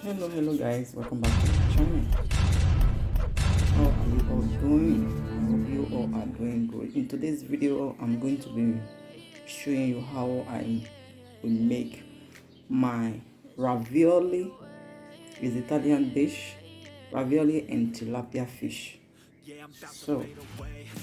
Hello guys, welcome back to my channel. How are you all doing? I hope you all are doing good. In today's video, I'm going to be showing you how I will make my ravioli. Is Italian dish, ravioli and tilapia fish. So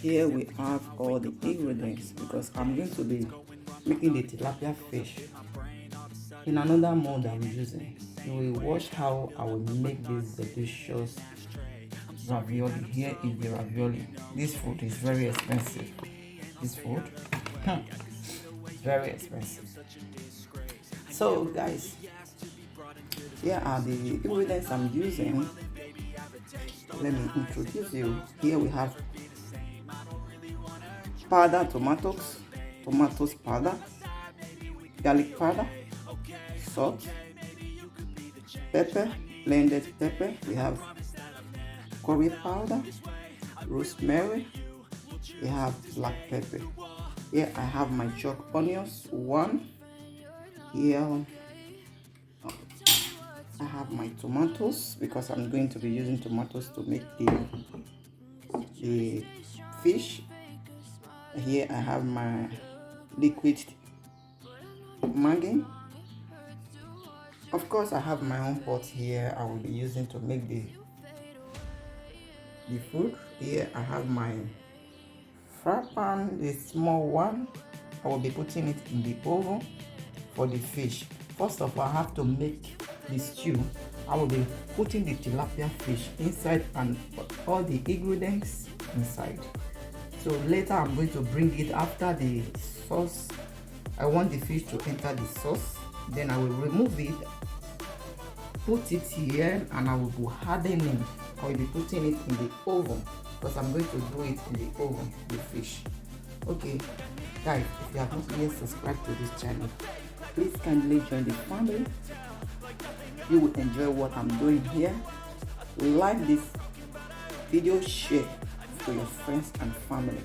here we have all the ingredients because I'm going to be making the tilapia fish in another mold I'm using. You will watch how I will make this delicious ravioli. Here is the ravioli. This food is very expensive. This food is very expensive. So guys, here are the ingredients I'm using. Let me introduce you. Here we have powder tomatoes powder, garlic powder, salt, pepper, blended pepper. We have curry powder, rosemary. We have black pepper. Here I have my chopped onions, one. Here I have my tomatoes because I'm going to be using tomatoes to make the fish. Here I have my liquid Maggi. Of course, I have my own pot here I will be using to make the food. Here I have my fry pan, the small one. I will be putting it in the oven for the fish. First of all, I have to make the stew. I will be putting the tilapia fish inside and all the ingredients inside. So later I'm going to bring it after the sauce. I want the fish to enter the sauce. Then I will remove it, put it here, and I will be hardening. I will be putting it in the oven because I'm going to do it in the oven, the fish. Okay, guys, if you have not yet subscribed to this channel, please kindly join the family. You will enjoy what I'm doing here. Like this video, share for your friends and family,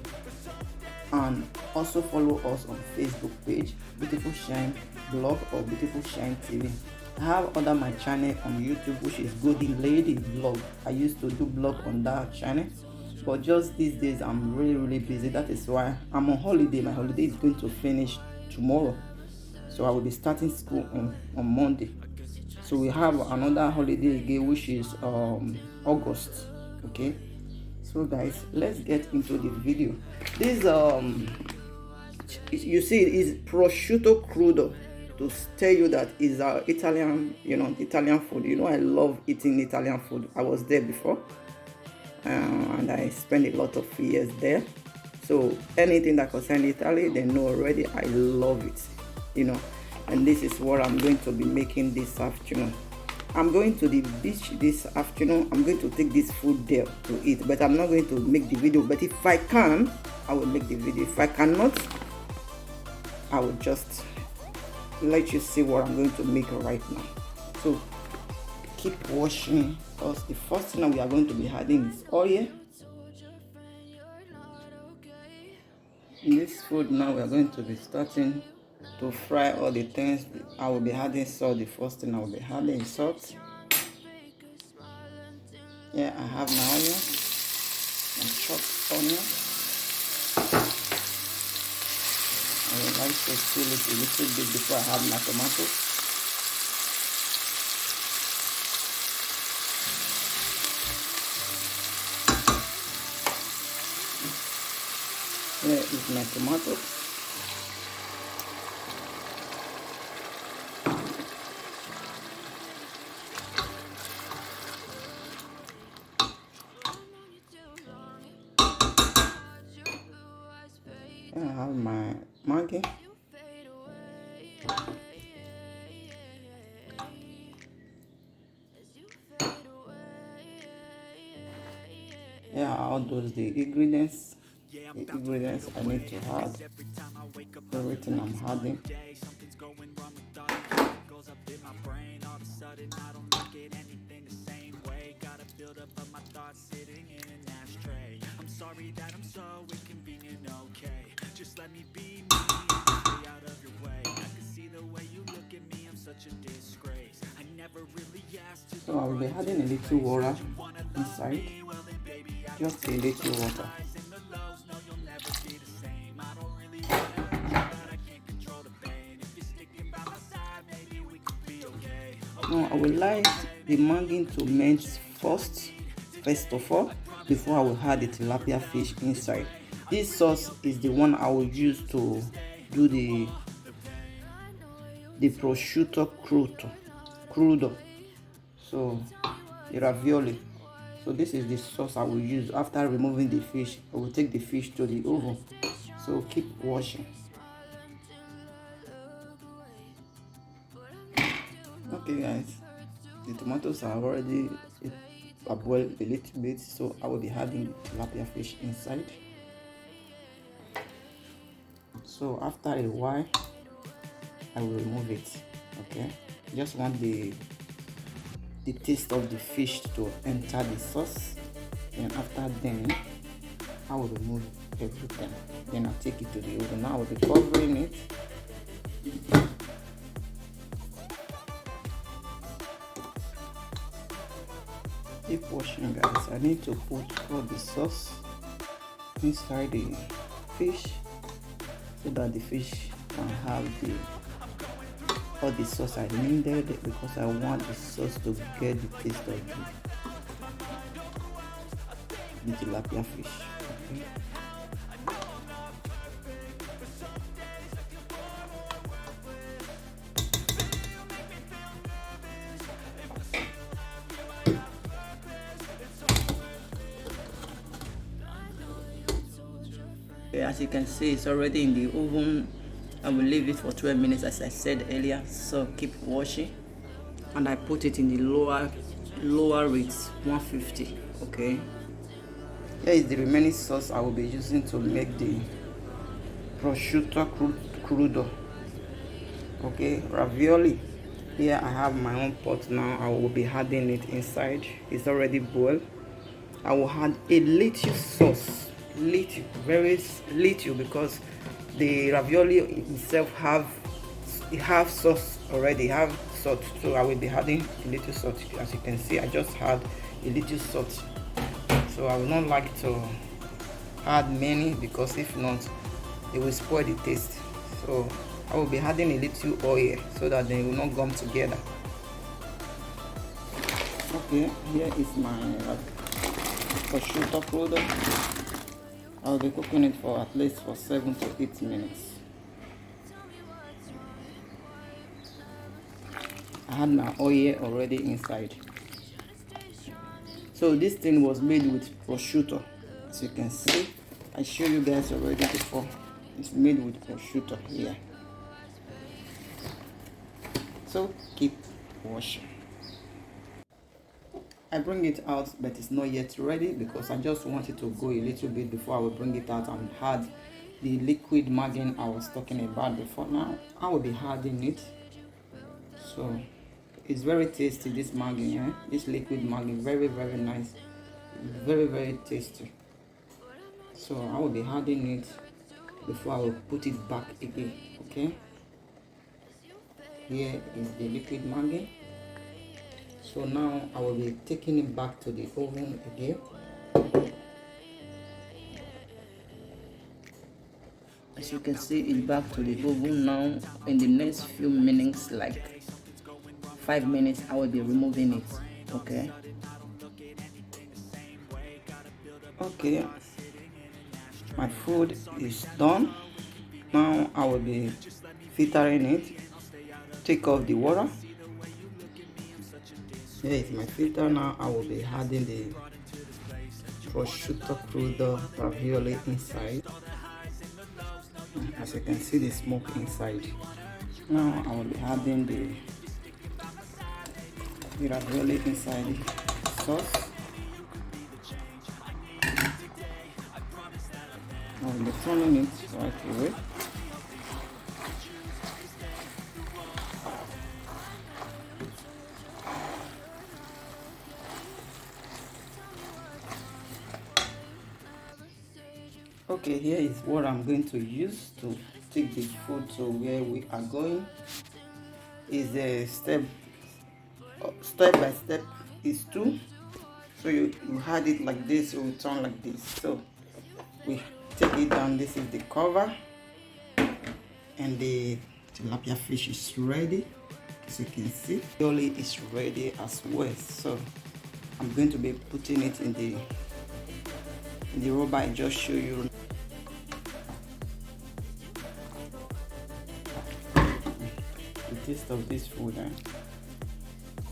and also follow us on Facebook page Beautiful Shine Blog or Beautiful Shine TV. I have other my channel on YouTube, which is Golden Lady Blog. I used to do blog on that channel, but just these days I'm really busy. That is why I'm on holiday. My holiday is going to finish tomorrow, so I will be starting school on Monday. So we have another holiday again, which is August. Okay, so guys, let's get into the video. This you see it is prosciutto crudo, to tell you that is Italian, Italian food. I love eating Italian food. I was there before, and I spent a lot of years there. So anything that concerns Italy, they know already. I love it, and this is what I'm going to be making this afternoon. I'm going to the beach this afternoon. I'm going to take this food there to eat, but I'm not going to make the video. But if I can, I will make the video. If I cannot, I will just let you see what I'm going to make right now. So keep watching, because the first thing we are going to be adding is oil. In this food now, we are going to be starting to fry all the things. I will be adding salt. The first thing I will be adding is salt. Yeah, I have my onion, my chopped onion. I would like to seal it a little bit before I add my tomatoes. Here is my tomatoes. I have my Maggi. Yeah, all those the ingredients I need to add. Everything I'm adding. Sorry that I'm so inconvenient, okay? Just let me be me, stay out of your way. I can see the way you look at me, I'm such a disgrace. I never really asked So I will be adding a little water inside, just a little water. Now I will like the mangin to melt first of all, before I will add the tilapia fish inside. This sauce is the one I will use to do the prosciutto crudo, so the ravioli. So this is the sauce I will use. After removing the fish, I will take the fish to the oven, so keep washing. Okay guys, the tomatoes are already boiled a little bit, so I will be adding tilapia fish inside. So after a while I will remove it. Okay, just want the taste of the fish to enter the sauce, and after then I will remove everything, then I'll take it to the oven. Now I will be covering it. Keep washing guys. I need to put all the sauce inside the fish so that the fish can have all the sauce I needed, because I want the sauce to get the taste of the tilapia fish. Okay. As you can see, it's already in the oven. I will leave it for 12 minutes as I said earlier, so keep washing. And I put it in the lower rates, 150. Okay, here is the remaining sauce I will be using to make the prosciutto crudo. Okay, ravioli. Here I have my own pot. Now I will be adding it inside. It's already boiled. I will add a little sauce, very little, because the ravioli itself have sauce already, have salt. So I will be adding a little salt. As you can see, I just had a little salt, so I will not like to add many, because if not it will spoil the taste. So I will be adding a little oil so that they will not gum together. Okay, here is my prosciutto crudo. I'll be cooking it for at least 7 to 8 minutes. I had my oil already inside. So this thing was made with prosciutto. As you can see, I showed you guys already before. It's made with prosciutto here. So keep washing. I bring it out, but it's not yet ready, because I just want it to go a little bit before I will bring it out and add the liquid margarine I was talking about before. Now I will be adding it. So it's very tasty, this margarine, this liquid margarine, very nice, very tasty. So I will be adding it before I will put it back again. Okay, here is the liquid margarine. So now I will be taking it back to the oven again. As you can see, it's back to the oven now. In the next few minutes, like 5 minutes, I will be removing it. Okay. Okay, my food is done. Now I will be filtering it. Take off the water. Here is my filter. Now I will be adding the prosciutto crudo ravioli inside. As you can see, the smoke inside. Now I will be adding the ravioli inside the sauce. I will be turning it right away. Okay, here is what I'm going to use to take the food to where we are going. Is a step step by step is 2. So you had it like this, it will turn like this. So we take it down. This is the cover, and the tilapia fish is ready. As you can see, ravioli is ready as well. So I'm going to be putting it in the rubber I just showed you. The taste of this food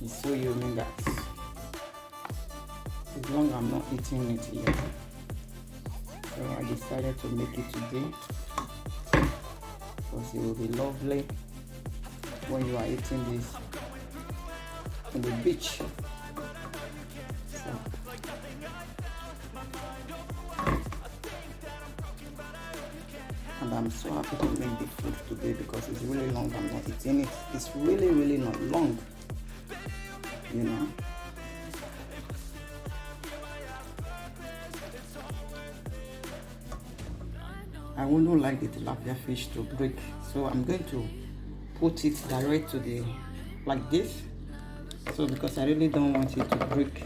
is so yummy that as long as I'm not eating it yet, so I decided to make it today because it will be lovely when you are eating this on the beach. So, and I'm so happy to make the food today because it's really long. I'm not eating it. It's really not long, you know. I wouldn't like the tilapia fish to break, so I'm going to put it direct to the like this. So because I really don't want it to break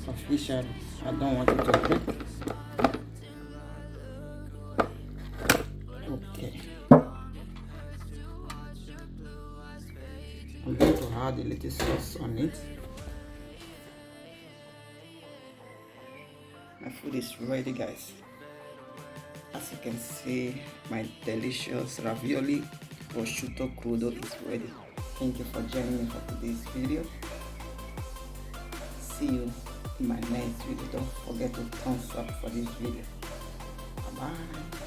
officially, I don't want it to break. Okay, I'm going to add a little sauce on it. My food is ready, guys. As you can see, my delicious ravioli prosciutto crudo is ready. Thank you for joining me for today's video. See you in my next video. Don't forget to thumbs up for this video. Bye bye.